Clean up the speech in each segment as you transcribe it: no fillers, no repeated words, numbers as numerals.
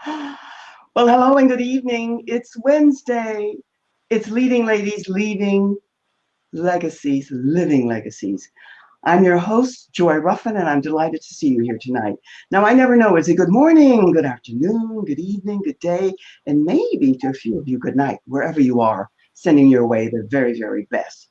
Well, hello and good evening. It's Wednesday. It's Leading Ladies Leaving Legacies, Living Legacies. I'm your host, Joy Ruffin, and I'm delighted to see you here tonight. Now, I never know, is it good morning, good afternoon, good evening, good day, and maybe to a few of you, good night, wherever you are, sending your way the very, very best.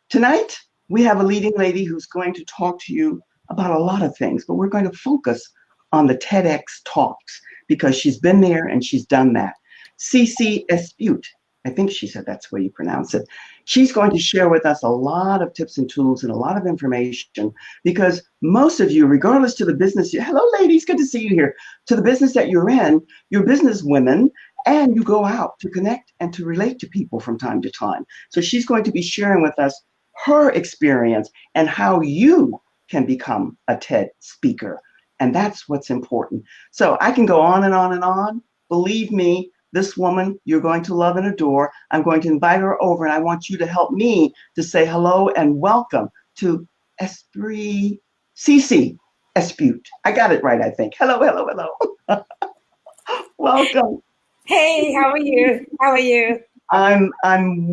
Tonight, we have a leading lady who's going to talk to you about a lot of things, but we're going to focus on the Tedx talks because she's been there and she's done that. CeCe Espeut, I think she said that's the way you pronounce it. She's going to share with us a lot of tips and tools and a lot of information because most of you, regardless to the business, hello ladies, good to see you here, to the business that you're in, you're business women and you go out to connect and to relate to people from time to time. So she's going to be sharing with us her experience and how you can become a TED speaker. And that's what's important. So I can go on and on and on. Believe me, this woman you're going to love and adore. I'm going to invite her over and I want you to help me to say hello and welcome to CeCe Espeut. I got it right, I think. Hello, hello, hello. Welcome. Hey, how are you? How are you? I'm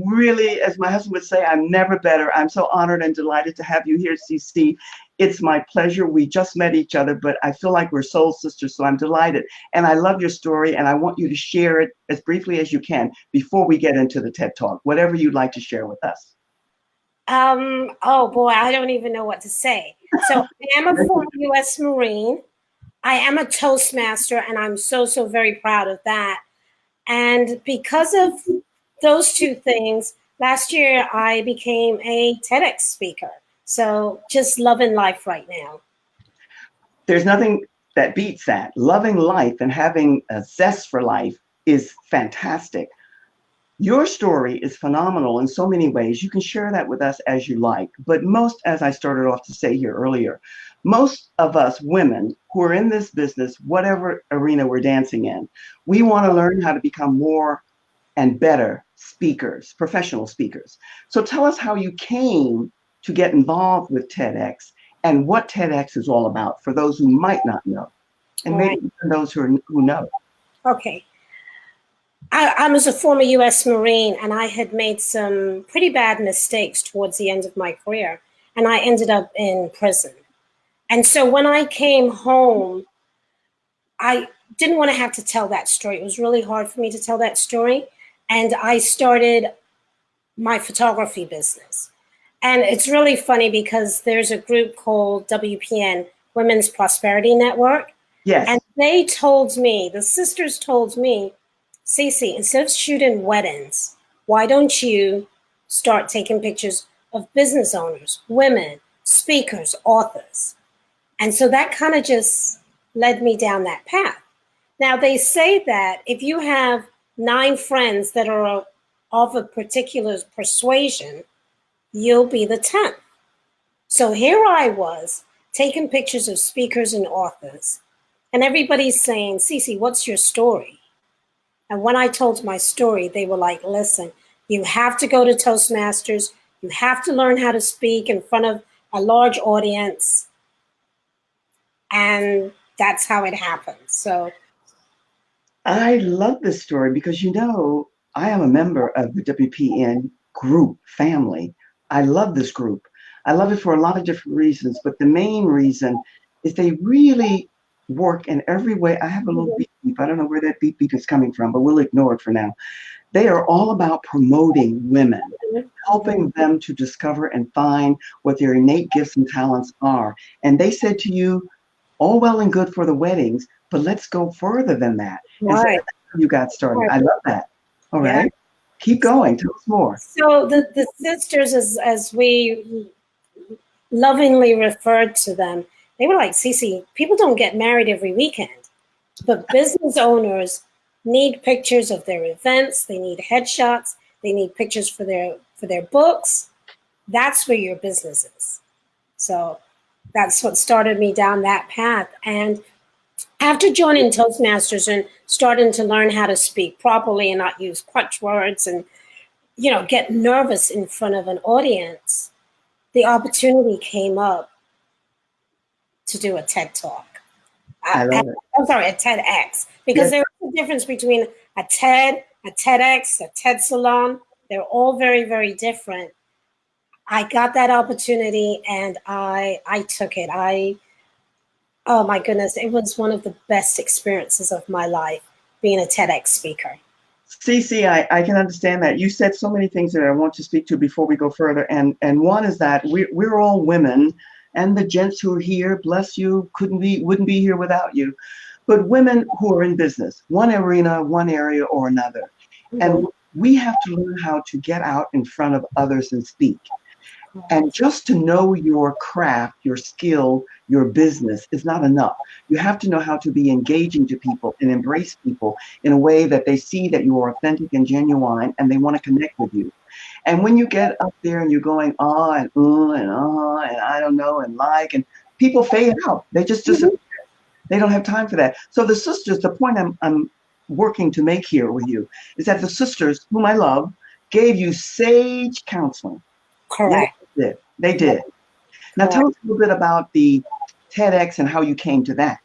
really, as my husband would say, I'm never better. I'm so honored and delighted to have you here, CeCe. It's my pleasure. We just met each other, but I feel like we're soul sisters, so I'm delighted. And I love your story, and I want you to share it as briefly as you can before we get into the TED Talk, whatever you'd like to share with us. Oh boy, I don't even know what to say. So I am a former U.S. Marine. I am a Toastmaster, and I'm so very proud of that. And because of those two things, last year I became a TEDx speaker. So just loving life right now. There's nothing that beats that. Loving life and having a zest for life is fantastic. Your story is phenomenal in so many ways. You can share that with us as you like. But most, as I started off to say here earlier, most of us women who are in this business, whatever arena we're dancing in, we want to learn how to become more and better speakers, professional speakers. So tell us how you came to get involved with TEDx and what TEDx is all about for those who might not know, and maybe for those who know. Okay. I was a former U.S. Marine, and I had made some pretty bad mistakes towards the end of my career, and I ended up in prison. And so when I came home, I didn't want to have to tell that story. It was really hard for me to tell that story. And I started my photography business. And it's really funny because there's a group called WPN, Women's Prosperity Network. Yes. And they told me, the sisters told me, CeCe, instead of shooting weddings, why don't you start taking pictures of business owners, women, speakers, authors? And so that kind of just led me down that path. Now, they say that if you have 9 friends that are of a particular persuasion, you'll be the 10th. So here I was taking pictures of speakers and authors, and everybody's saying, CeCe, what's your story? And when I told my story, they were like, listen, you have to go to Toastmasters. You have to learn how to speak in front of a large audience. And that's how it happened. So I love this story because, you know, I am a member of the WPN group family. I love this group. I love it for a lot of different reasons, but the main reason is they really work in every way. I have a little beep beep. I don't know where that beep beep is coming from, but we'll ignore it for now. They are all about promoting women, helping them to discover and find what their innate gifts and talents are. And they said to you, all well and good for the weddings, but let's go further than that. Right. And so that's how you got started. Right. I love that. All right. Yeah. Keep going. Tell us more. So the sisters, as we lovingly referred to them, they were like, CeCe, people don't get married every weekend, but business owners need pictures of their events. They need headshots. They need pictures for their books. That's where your business is. So that's what started me down that path. And after joining Toastmasters and starting to learn how to speak properly and not use crutch words and, you know, get nervous in front of an audience, the opportunity came up to do a TED Talk. I love it. I'm sorry, a TEDx. because Yes. there's a difference between a TED, a TEDx, a TED Salon. They're all very, very different. I got that opportunity and I took it. Oh my goodness, it was one of the best experiences of my life being a TEDx speaker. CeCe, I can understand that. You said so many things that I want to speak to before we go further. And one is that we're all women, and the gents who are here, bless you, wouldn't be here without you. But women who are in business, one arena, one area or another. And we have to learn how to get out in front of others and speak. And just to know your craft, your skill, your business is not enough. You have to know how to be engaging to people and embrace people in a way that they see that you are authentic and genuine and they want to connect with you. And when you get up there and you're going, and I don't know, and like, and people fade out. They just disappear. They don't have time for that. So the sisters, the point I'm working to make here with you is that the sisters, whom I love, gave you sage counseling. Correct. Yes, they did. Now tell us a little bit about the TEDx and how you came to that.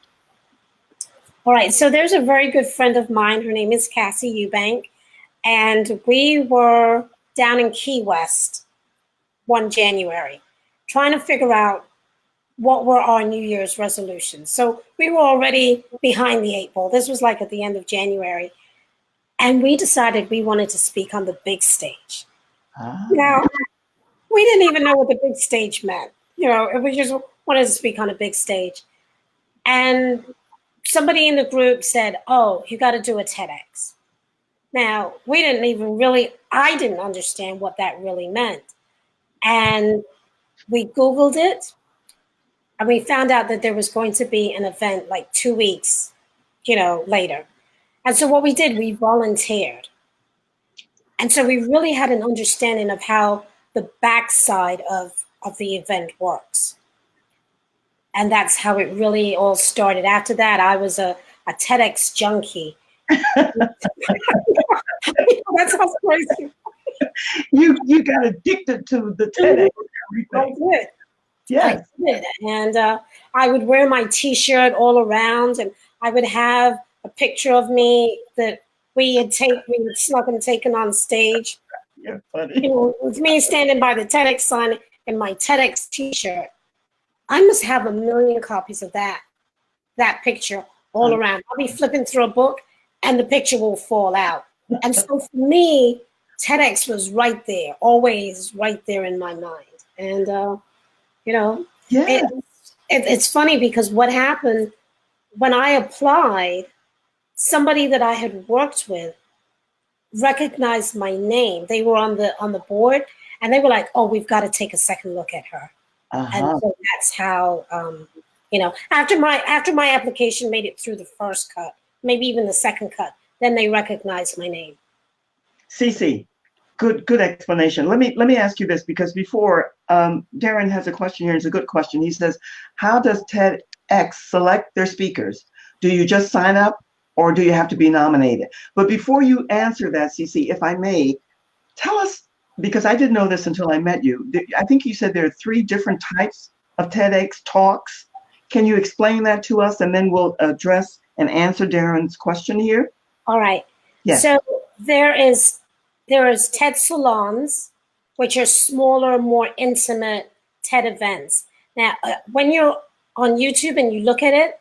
All right, so there's a very good friend of mine. Her name is Cassie Eubank, and we were down in Key West one January trying to figure out what were our New Year's resolutions. So we were already behind the eight ball. This was like at the end of January, and we decided we wanted to speak on the big stage. Now, we didn't even know what the big stage meant. You know, we just wanted to speak on a big stage. And somebody in the group said, oh, you got to do a TEDx. Now, I didn't understand what that really meant. And we Googled it, and we found out that there was going to be an event like 2 weeks, later. And so what we did, we volunteered. And so we really had an understanding of how the backside of the event works. And that's how it really all started. After that, I was a TEDx junkie. That's how crazy. You got addicted to the TEDx. I did. Yes. I did. And I would wear my T-shirt all around, and I would have a picture of me that we had snuck and taken on stage. You're funny. With me standing by the TEDx sign in my TEDx T-shirt. I must have 1 million copies of that picture all around. I'll be flipping through a book and the picture will fall out. And so for me, TEDx was right there, always right there in my mind. And, it's funny because what happened when I applied, somebody that I had worked with recognized my name. They were on the board and they were like, oh, we've got to take a second look at her. And so that's how, after my application made it through the first cut, maybe even the second cut, then they recognized my name. CeCe, good explanation. Let me ask you this, because before Darren has a question here. It's a good question. He says, how does TEDx select their speakers? Do you just sign up or do you have to be nominated? But before you answer that, CeCe, if I may, tell us, because I didn't know this until I met you. I think you said there are 3 different types of TEDx talks. Can you explain that to us, and then we'll address and answer Darren's question here? All right. Yes. So there is TED Salons, which are smaller, more intimate TED events. Now, when you're on YouTube and you look at it,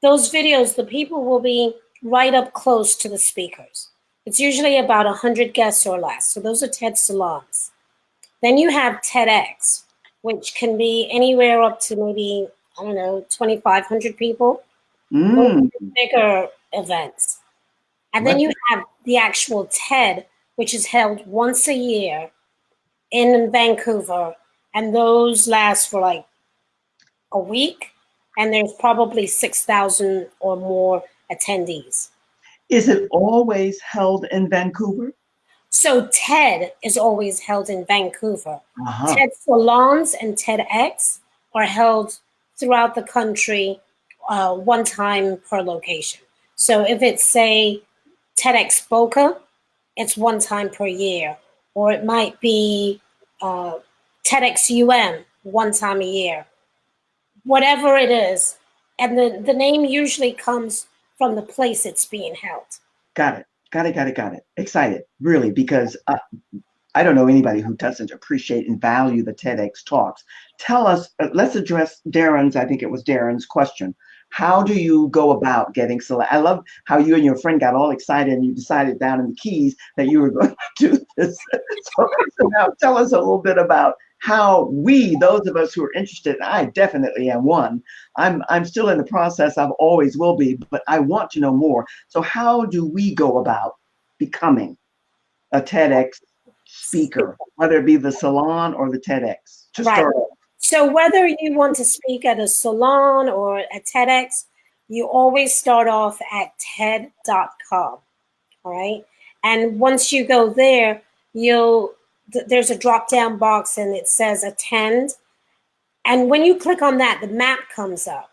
those videos, the people will be right up close to the speakers. It's usually about 100 guests or less. So those are TED Salons. Then you have TEDx, which can be anywhere up to maybe, 2,500 people. Bigger events. And then you have the actual TED, which is held once a year in Vancouver. And those last for like a week. And there's probably 6,000 or more attendees. Is it always held in Vancouver? So TED is always held in Vancouver. TED Salons and TEDx are held throughout the country, one time per location. So if it's, say, TEDx Boca, it's one time per year. Or it might be TEDx one time a year. Whatever it is. And the name usually comes from the place it's being held. Got it. Excited, really, because I don't know anybody who doesn't appreciate and value the TEDx talks. Tell us, let's address Darren's, I think it was Darren's question. How do you go about getting select? I love how you and your friend got all excited and you decided down in the Keys that you were going to do this. So now tell us a little bit about how we, those of us who are interested, I definitely am one. I'm still in the process, I've always will be, but I want to know more. So how do we go about becoming a TEDx speaker, whether it be the salon or the TEDx to start off? So whether you want to speak at a salon or at TEDx, you always start off at TED.com, all right? And once you go there, there's a drop-down box and it says attend. And when you click on that, the map comes up.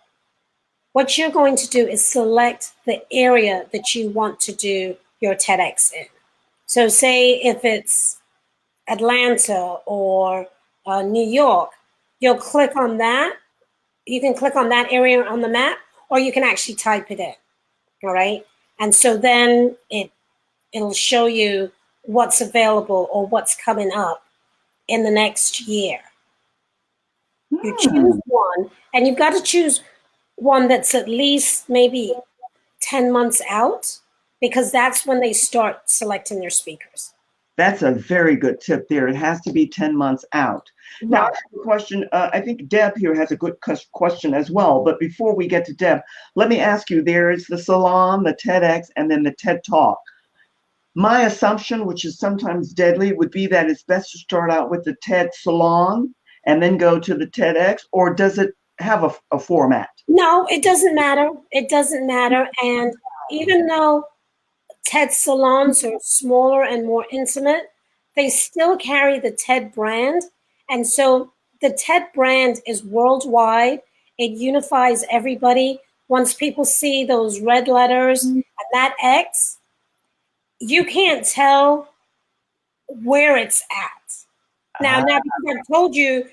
What you're going to do is select the area that you want to do your TEDx in. So say if it's Atlanta or New York, you'll click on that. You can click on that area on the map, or you can actually type it in, all right? And so then it'll show you what's available or what's coming up in the next year. You choose one, and you've got to choose one that's at least maybe 10 months out, because that's when they start selecting their speakers. That's a very good tip there. It has to be 10 months out. Right. Now, I have a question. I think Deb here has a good question as well. But before we get to Deb, let me ask you, there is the salon, the TEDx, and then the TED Talk. My assumption, which is sometimes deadly, would be that it's best to start out with the TED Salon and then go to the TEDx, or does it have a format? No, it doesn't matter. It doesn't matter. And even though TED salons are smaller and more intimate, they still carry the TED brand. And so the TED brand is worldwide. It unifies everybody. Once people see those red letters and that X, you can't tell where it's at. Now because I've told you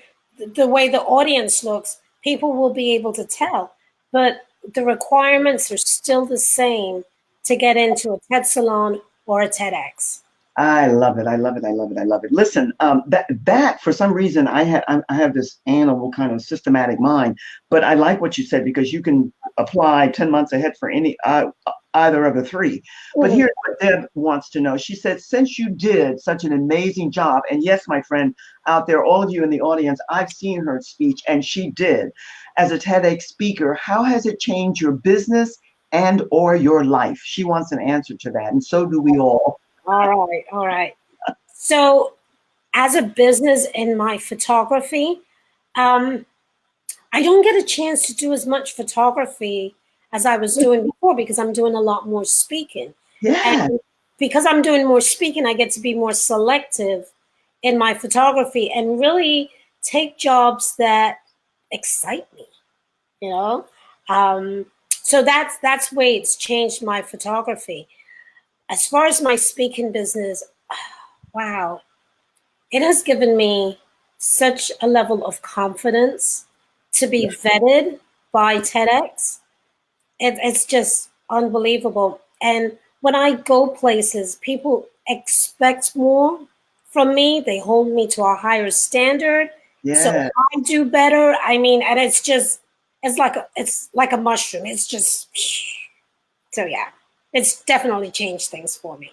the way the audience looks, people will be able to tell. But the requirements are still the same to get into a TED salon or a TEDx. I love it. Listen, that for some reason I have this animal kind of systematic mind, but I like what you said, because you can apply 10 months ahead for any either of the three. But here's what Deb wants to know. She said, since you did such an amazing job, and yes, my friend out there, all of you in the audience, I've seen her speech, and she did, as a TEDx speaker, how has it changed your business and or your life? She wants an answer to that, and so do we all. All right. So as a business in my photography, I don't get a chance to do as much photography as I was doing before, because I'm doing a lot more speaking. Yeah. And because I'm doing more speaking, I get to be more selective in my photography and really take jobs that excite me, you know? So that's the way it's changed my photography. As far as my speaking business, wow, it has given me such a level of confidence to be vetted by TEDx. It's just unbelievable. And when I go places, people expect more from me. They hold me to a higher standard. Yeah. So I do better. I mean, and it's like a mushroom. It's just, so yeah, it's definitely changed things for me.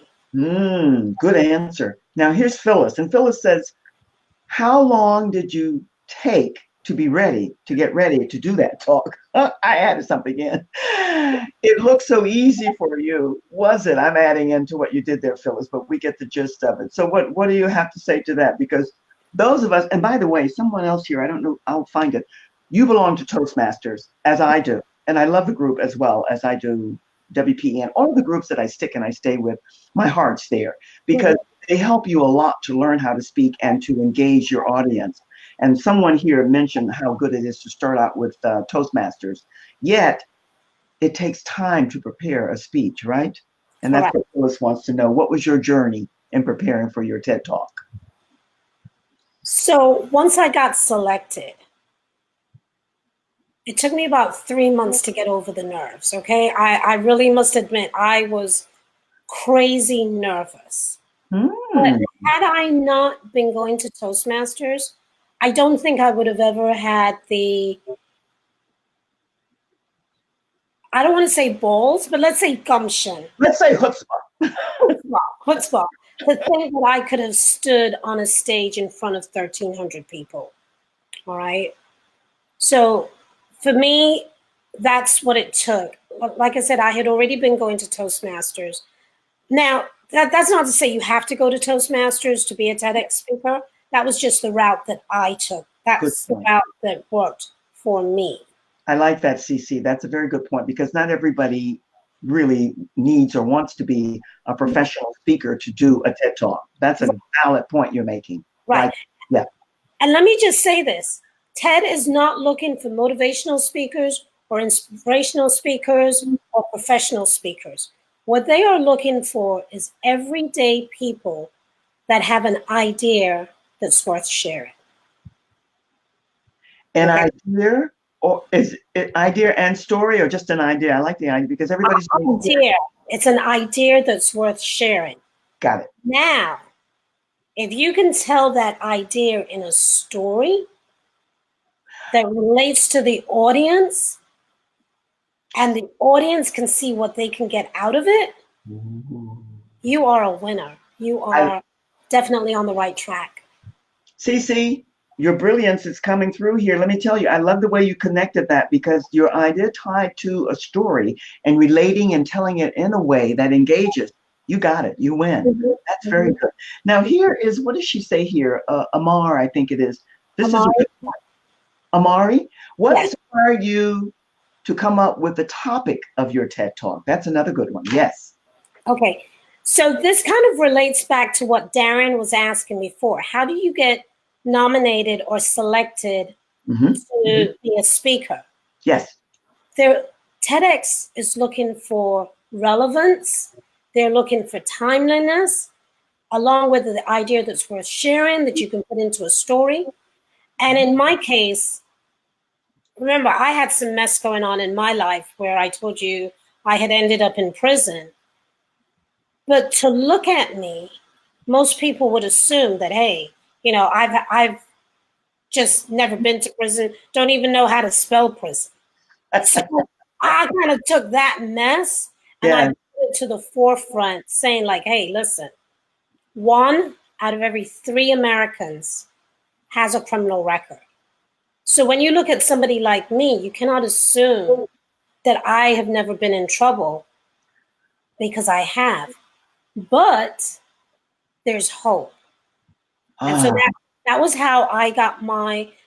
Good answer. Now here's Phyllis. And Phyllis says, how long did you take to get ready to do that talk? I added something in. It looked so easy for you, was it? I'm adding into what you did there, Phyllis, but we get the gist of it. So what do you have to say to that? Because those of us, and by the way, someone else here, I don't know, I'll find it. You belong to Toastmasters, as I do. And I love the group as well as I do WPN. All the groups that I stick and I stay with, my heart's there, because they help you a lot to learn how to speak and to engage your audience. And someone here mentioned how good it is to start out with Toastmasters. Yet, it takes time to prepare a speech, right? And that's what Phyllis wants to know. What was your journey in preparing for your TED Talk? So once I got selected, It took me about 3 months to get over the nerves. Okay. I really must admit, I was crazy nervous. But Hmm. had I not been going to Toastmasters, I don't think I would have ever had the, I don't want to say balls, but let's say gumption, Let's say chutzpah. chutzpah, to think that I could have stood on a stage in front of 1,300 people. All right. So for me, that's what it took. Like I said, I had already been going to Toastmasters. Now, that's not to say you have to go to Toastmasters to be a TEDx speaker. That was just the route that I took. Good That's the point. route that worked for me. I like that, CeCe. That's a very good point because not everybody really needs or wants to be a professional speaker to do a TED Talk. That's a valid point you're making. Right. Like, yeah. And let me just say this. TED is not looking for motivational speakers or inspirational speakers or professional speakers. What they are looking for is everyday people that have an idea that's worth sharing. An Okay. idea, or is it idea and story, or just an idea? I like the idea because everybody's going to Idea. It's an idea that's worth sharing. got it. Now, if you can tell that idea in a story that relates to the audience and the audience can see what they can get out of it, Ooh. you are a winner. You I, are definitely on the right track. CeCe, your brilliance is coming through here. Let me tell you, I love the way you connected that because your idea tied to a story and relating and telling it in a way that engages. You got it. You win. Mhm, That's very mhm. good. Now, here is what does she say here? Amar, I think it is. This is a Amari? good point. Amari, what Yes. inspired you to come up with the topic of your TED Talk? That's another good one. Yes. Okay. So this kind of relates back to what Darren was asking before. How do you get nominated or selected Hmm. Hmm. to be a speaker? Yes. There, TEDx is looking for relevance. They're looking for timeliness, along with the idea that's worth sharing, that you can put into a story. And in my case, remember, I had some mess going on in my life where I told you I had ended up in prison. But to look at me, most people would assume that, hey, I've just never been to prison, don't even know how to spell prison. So I kind of took that mess and I Yeah. brought it to the forefront, saying, like, hey, listen, one out of every 3 Americans has a criminal record. So when you look at somebody like me, you cannot assume that I have never been in trouble because I have. But there's hope. And so Ah, that was how I got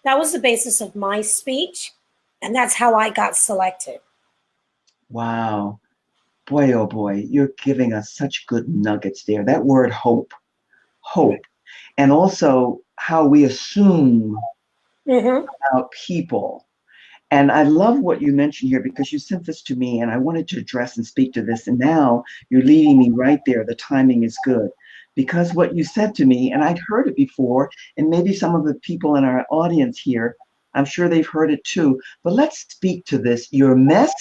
that was the basis of my speech. And that's how I got selected. wow. Boy, oh boy, you're giving us such good nuggets there. That word hope, Right. hope, and also how we assume Mm-hmm. about people. And I love what you mentioned here because you sent this to me and I wanted to address and speak to this. And now you're leading me right there. The timing is good because what you said to me, and I'd heard it before, and maybe some of the people in our audience here, I'm sure they've heard it too. But let's speak to this. Your mess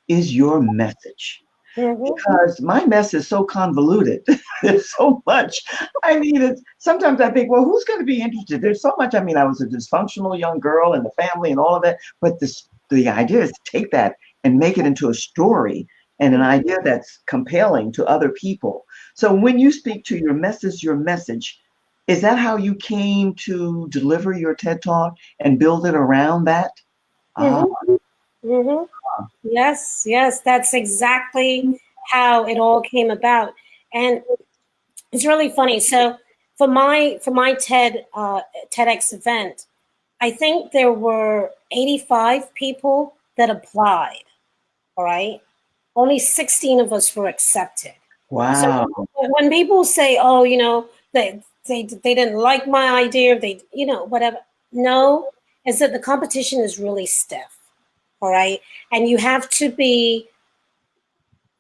is your message. Mm-hmm. Because my mess is so convoluted. There's so much. I mean, sometimes I think, well, who's going to be interested? There's so much. I mean, I was a dysfunctional young girl and the family and all of that. But the idea is to take that and make it into a story and an idea that's compelling to other people. So when you speak to your message, is that how you came to deliver your TED Talk and build it around that? Ah, Mm-hmm. Mm-hmm. Yes, yes, that's exactly how it all came about. And it's really funny. So for my TEDx event, I think there were 85 people that applied. All right, only 16 of us were accepted. So wow. when people say, "Oh, they didn't like my idea," they whatever. No, is that the competition is really stiff. All right, and you have to be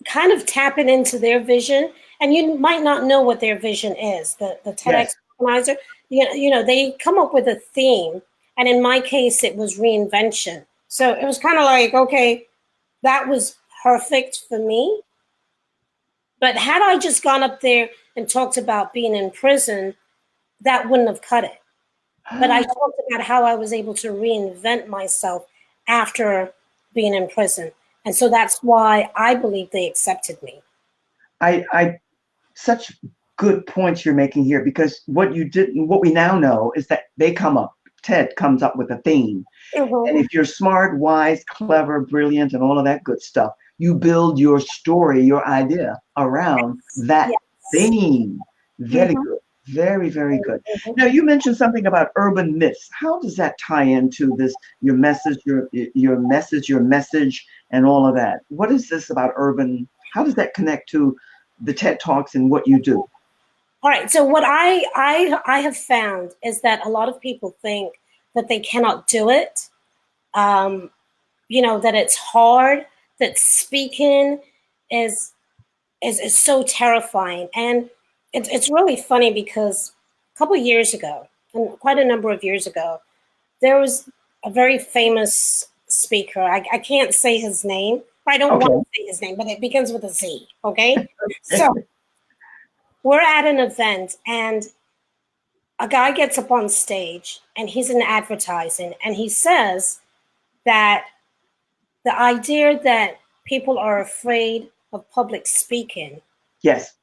kind of tapping into their vision, and you might not know what their vision is. The Yes. TEDx organizer, they come up with a theme, and in my case, it was reinvention. So it was kind of like, okay, that was perfect for me. But had I just gone up there and talked about being in prison, that wouldn't have cut it. But I talked about how I was able to reinvent myself after being in prison. And so that's why I believe they accepted me. I such good points you're making here, because what we now know is that Ted comes up with a theme. And Mm-hmm. if you're smart, wise, clever, brilliant, and all of that good stuff, you build your story, your idea around that Yes. theme. Very Mm-hmm. good. Very, very good. Mm-hmm. Now, you mentioned something about urban myths. How does that tie into this, your message, your message, and all of that? What is this about urban? How does that connect to the TED Talks and what you do? All right. So what I have found is that a lot of people think that they cannot do it. Um, that it's hard. That speaking is is so terrifying, and it's really funny because a couple of years ago, and quite a number of years ago, there was a very famous speaker. I can't say his name. I don't want Okay. to say his name, but it begins with a Z. Okay, so we're at an event and a guy gets up on stage and he's in advertising and he says that the idea that people are afraid of public speaking, Yes.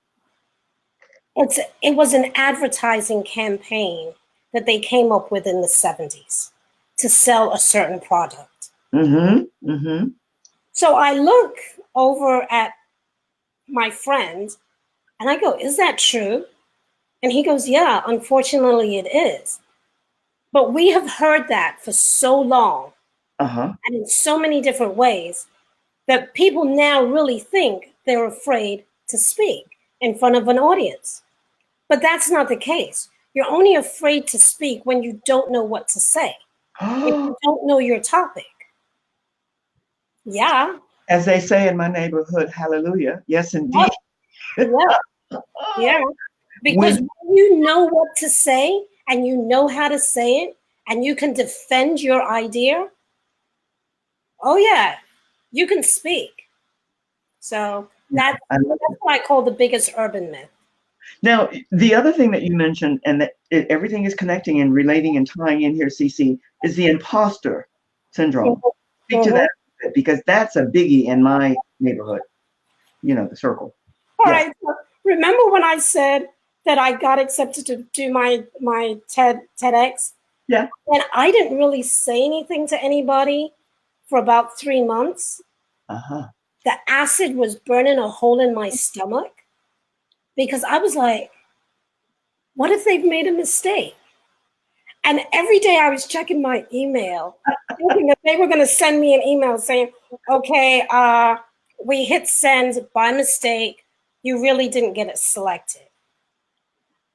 it was an advertising campaign that they came up with in the 70s to sell a certain product. Mm-hmm. Mm-hmm. So I look over at my friend and I go, "Is that true?" And he goes, "Yeah, unfortunately it is." But we have heard that for so long Uh-huh. and in so many different ways that people now really think they're afraid to speak in front of an audience. But that's not the case. You're only afraid to speak when you don't know what to say, if you don't know your topic. Yeah. As they say in my neighborhood, hallelujah. Yes, indeed. Yep. Yeah. Yeah. Because When when you know what to say and you know how to say it and you can defend your idea, oh yeah, you can speak. So I love that's it. what I call the biggest urban myth. Now, the other thing that you mentioned, and that everything is connecting and relating and tying in here, CeCe, is the imposter syndrome. Speak to Mhm. that a bit, because that's a biggie in my neighborhood, the circle. All Yes. right. So remember when I said that I got accepted to do my TEDx, Yeah. and I didn't really say anything to anybody for about 3 months. Uh-huh. The acid was burning a hole in my stomach because I was like, what if they've made a mistake? And every day I was checking my email, thinking that they were going to send me an email saying, okay, we hit send by mistake. You really didn't get it selected.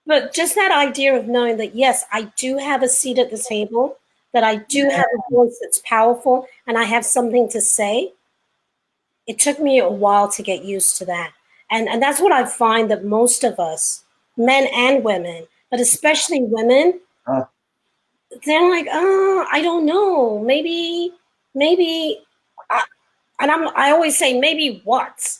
But just that idea of knowing that, yes, I do have a seat at the table, that I do Yeah. have a voice that's powerful, and I have something to say, it took me a while to get used to that. And that's what I find that most of us, men and women, but especially women, Uh, they're like, oh, I don't know, maybe, I, and I always say, maybe what?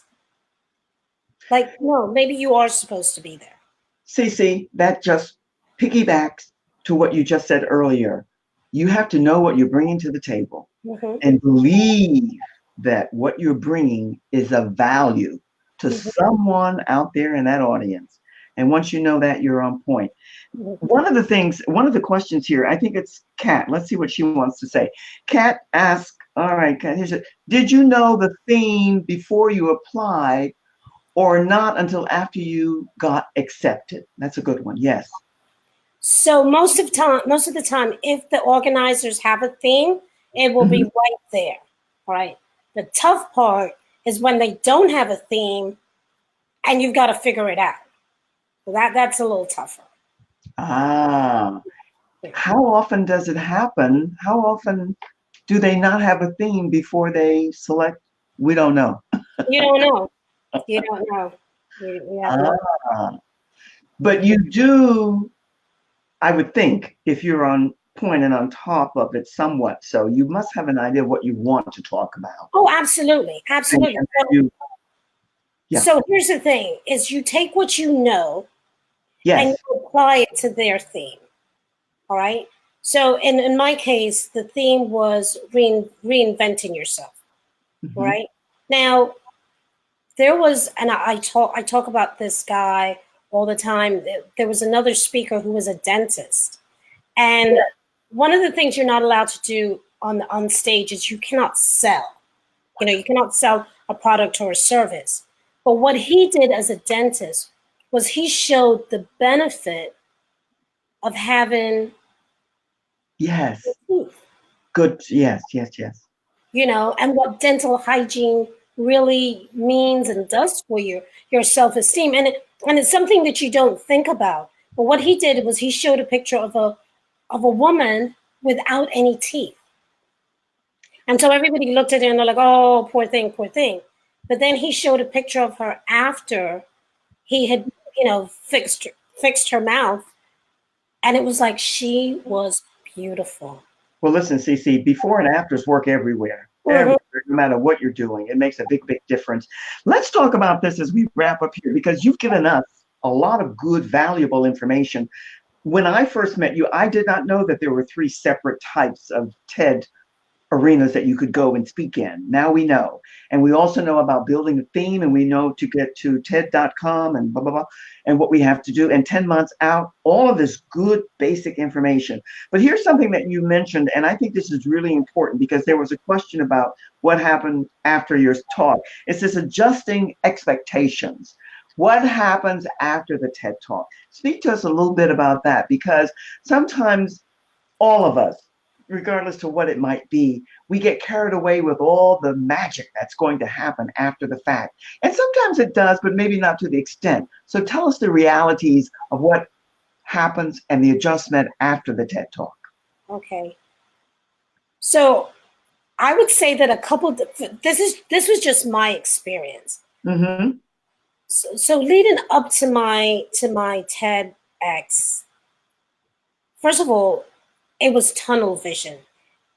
Like, no, maybe you are supposed to be there. CeCe, that just piggybacks to what you just said earlier. You have to know what you're bringing to the table Hmm. and believe that what you're bringing is of value to Hmm. someone out there in that audience. And once you know that, you're on point. Hmm. One of the questions here, I think it's Kat. Let's see what she wants to say. Kat asked, all right, Kat, did you know the theme before you applied or not until after you got accepted? That's a good one. Yes. So most of the time, if the organizers have a theme, it will be Mhm. right there. All right. The tough part is when they don't have a theme and you've got to figure it out. So that's a little tougher. Ah, how often does it happen? How often do they not have a theme before they select? We don't know. You don't know. You don't know. You have no. Ah, but you do, I would think, if you're on pointed on top of it somewhat. So you must have an idea of what you want to talk about. Oh, absolutely. Absolutely. And you, yeah. So here's the thing is you take what you know and Yes. you apply it to their theme. All right. So in my case, the theme was reinventing yourself. Mm-hmm. Right. Now there was, and I talk about this guy all the time. There was another speaker who was a dentist. And one of the things you're not allowed to do on stage is you cannot sell. You know, you cannot sell a product or a service. But what he did as a dentist was he showed the benefit of having Yes. teeth, Good. Yes. Yes. Yes. you know, and what dental hygiene really means and does for your self-esteem. And it's something that you don't think about. But what he did was he showed a picture of a woman without any teeth. And so everybody looked at her and they're like, oh, poor thing, poor thing. But then he showed a picture of her after he had, you know, fixed her mouth. And it was like she was beautiful. Well, listen, CeCe, before and afters work everywhere. Mm-hmm. Everywhere, no matter what you're doing. It makes a big, big difference. Let's talk about this as we wrap up here, because you've given us a lot of good, valuable information. When I first met you, I did not know that there were 3 separate types of TED arenas that you could go and speak in. Now we know. And we also know about building a theme, and we know to get to TED.com and blah, blah, blah, and what we have to do. And 10 months out, all of this good basic information. But here's something that you mentioned, and I think this is really important because there was a question about what happened after your talk. It's this adjusting expectations. What happens after the TED Talk? Speak to us a little bit about that, because sometimes all of us, regardless to what it might be, we get carried away with all the magic that's going to happen after the fact. And sometimes it does, but maybe not to the extent. So tell us the realities of what happens and the adjustment after the TED Talk. Okay. So I would say that this was just my experience. Mm-hmm. So leading up to my TEDx, first of all, it was tunnel vision.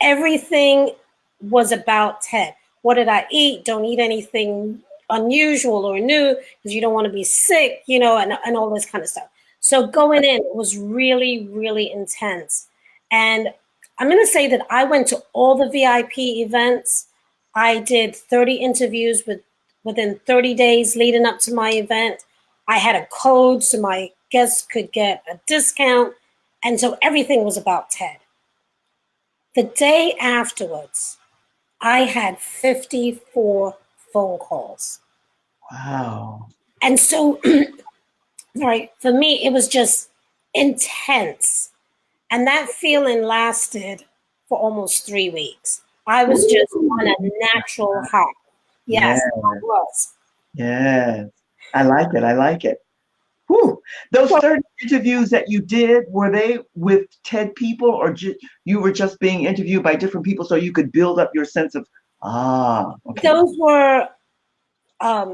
Everything was about TED. What did I eat? Don't eat anything unusual or new because you don't want to be sick, you know, and all this kind of stuff. So going in was really, really intense. And I'm going to say that I went to all the VIP events. I did 30 interviews within 30 days leading up to my event. I had a code so my guests could get a discount. And so everything was about TED. The day afterwards, I had 54 phone calls. Wow. And so, right, for me, it was just intense. And that feeling lasted for almost 3 weeks. I was just on a natural high. Yes, Yeah. I was. Yes. I like it. I like it. Whew. Those 30 interviews that you did, were they with TED people, or you were just being interviewed by different people so you could build up your sense of, okay. Those were,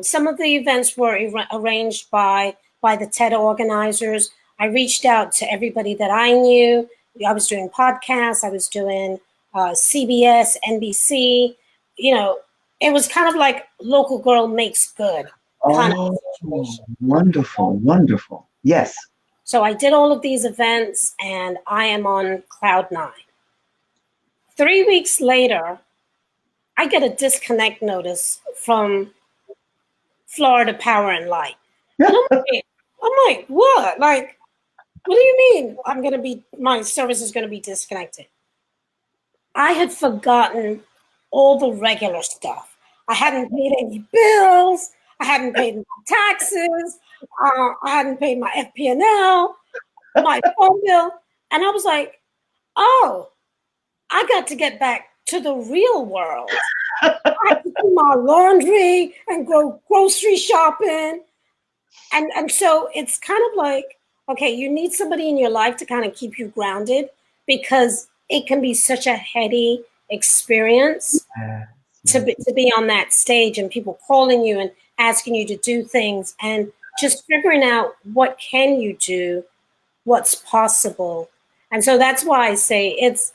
some of the events were arranged by the TED organizers. I reached out to everybody that I knew. I was doing podcasts. I was doing CBS, NBC. You know, it was kind of like local girl makes good kind of situation. Wonderful, wonderful. Yes. So I did all of these events and I am on cloud 9. 3 weeks later, I get a disconnect notice from Florida Power and Light. And I'm like, what? Like, what do you mean my service is going to be disconnected? I had forgotten all the regular stuff. I hadn't paid any bills. I hadn't paid my taxes. I hadn't paid my FP&L, my phone bill. And I was like, oh, I got to get back to the real world. I had to do my laundry and go grocery shopping. And so it's kind of like, okay, you need somebody in your life to kind of keep you grounded because it can be such a heady experience to be on that stage and people calling you and asking you to do things and just figuring out what can you do, what's possible. And so that's why I say it's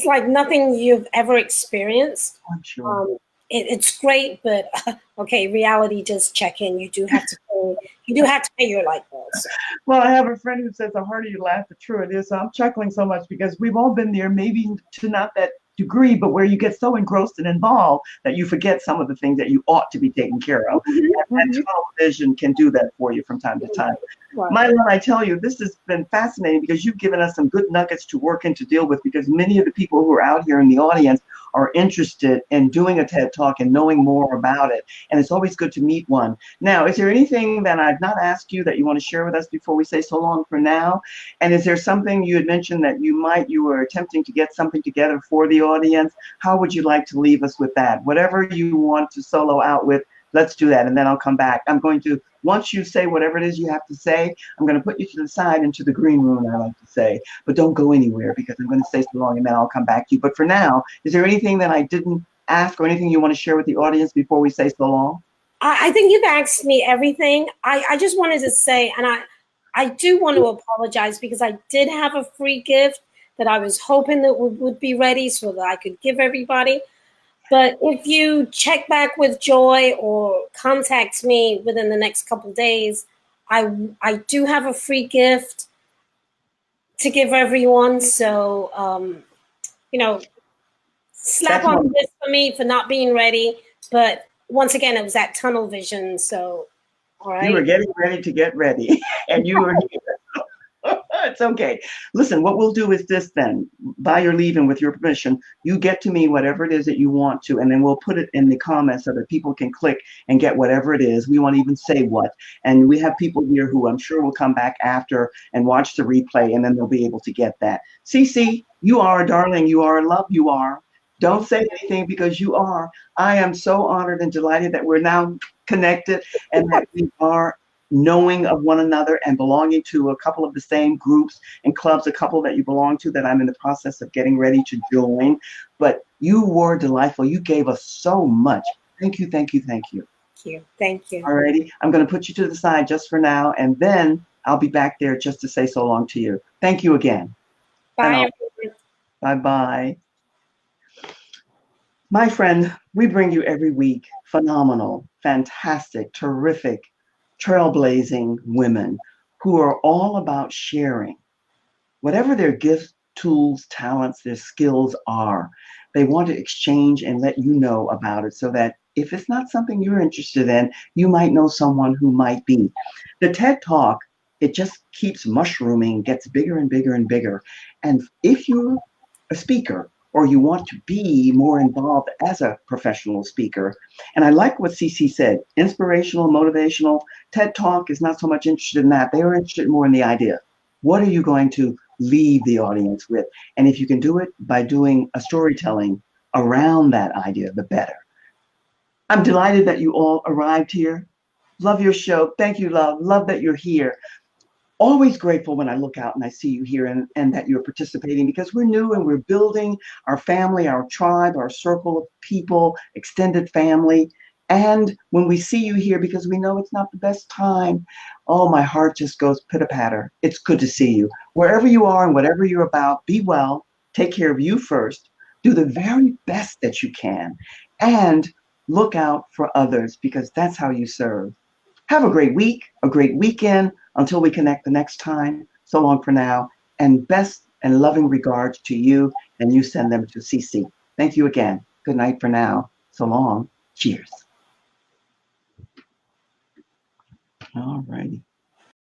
like nothing you've ever experienced. I'm sure. It's great, but okay, reality does check in. You do have to pay your light bill. So. Well, I have a friend who says the harder you laugh, the truer it is. So I'm chuckling so much because we've all been there, maybe to not that degree, but where you get so engrossed and involved that you forget some of the things that you ought to be taking care of. And tunnel vision can do that for you from time to time. Right. Mylan, I tell you, this has been fascinating because you've given us some good nuggets to work and to deal with, because many of the people who are out here in the audience are interested in doing a TED Talk and knowing more about it. And it's always good to meet one. Now, is there anything that I've not asked you that you want to share with us before we say so long for now? And is there something you had mentioned that you were attempting to get something together for the audience? How would you like to leave us with that? Whatever you want to solo out with, let's do that. And then I'll come back. I'm going to, once you say whatever it is you have to say, I'm going to put you to the side into the green room, I like to say. But don't go anywhere because I'm going to say so long and then I'll come back to you. But for now, is there anything that I didn't ask or anything you want to share with the audience before we say so long? I think you've asked me everything. I just wanted to say, and I do want to apologize because I did have a free gift that I was hoping that would be ready so that I could give everybody. But if you check back with Joy or contact me within the next couple of days, I do have a free gift to give everyone. So, slap on this for me for not being ready. But once again, it was that tunnel vision. So, all right. You were getting ready to get ready and you were here. It's okay. Listen, what we'll do is this then. By your leave and with your permission, you get to me whatever it is that you want to, and then we'll put it in the comments so that people can click and get whatever it is. We won't even say what. And we have people here who I'm sure will come back after and watch the replay, and then they'll be able to get that. CeCe, you are a darling. You are a love. You are. Don't say anything because you are. I am so honored and delighted that we're now connected and that we are knowing of one another and belonging to a couple of the same groups and clubs, a couple that you belong to that I'm in the process of getting ready to join. But you were delightful. You gave us so much. Thank you, thank you, thank you. Thank you. Thank you. All righty. I'm going to put you to the side just for now, and then I'll be back there just to say so long to you. Thank you again. Bye. Bye-bye. My friend, we bring you every week phenomenal, fantastic, terrific, trailblazing women who are all about sharing whatever their gifts, tools, talents, their skills are. They want to exchange and let you know about it so that if it's not something you're interested in, you might know someone who might be. The TED Talk, it just keeps mushrooming, gets bigger and bigger and bigger. And if you're a speaker, or you want to be more involved as a professional speaker. And I like what CeCe said, inspirational, motivational. TED Talk is not so much interested in that. They are interested more in the idea. What are you going to leave the audience with? And if you can do it by doing a storytelling around that idea, the better. I'm delighted that you all arrived here. Love your show. Thank you, love. Love that you're here. Always grateful when I look out and I see you here and that you're participating, because we're new and we're building our family, our tribe, our circle of people, extended family. And when we see you here, because we know it's not the best time, oh, my heart just goes pitter-patter. It's good to see you. Wherever you are and whatever you're about, be well, take care of you first, do the very best that you can, and look out for others, because that's how you serve. Have a great week, a great weekend. Until we connect the next time, so long for now, and best and loving regards to you, and you send them to CeCe. Thank you again. Good night for now. So long. Cheers. All righty.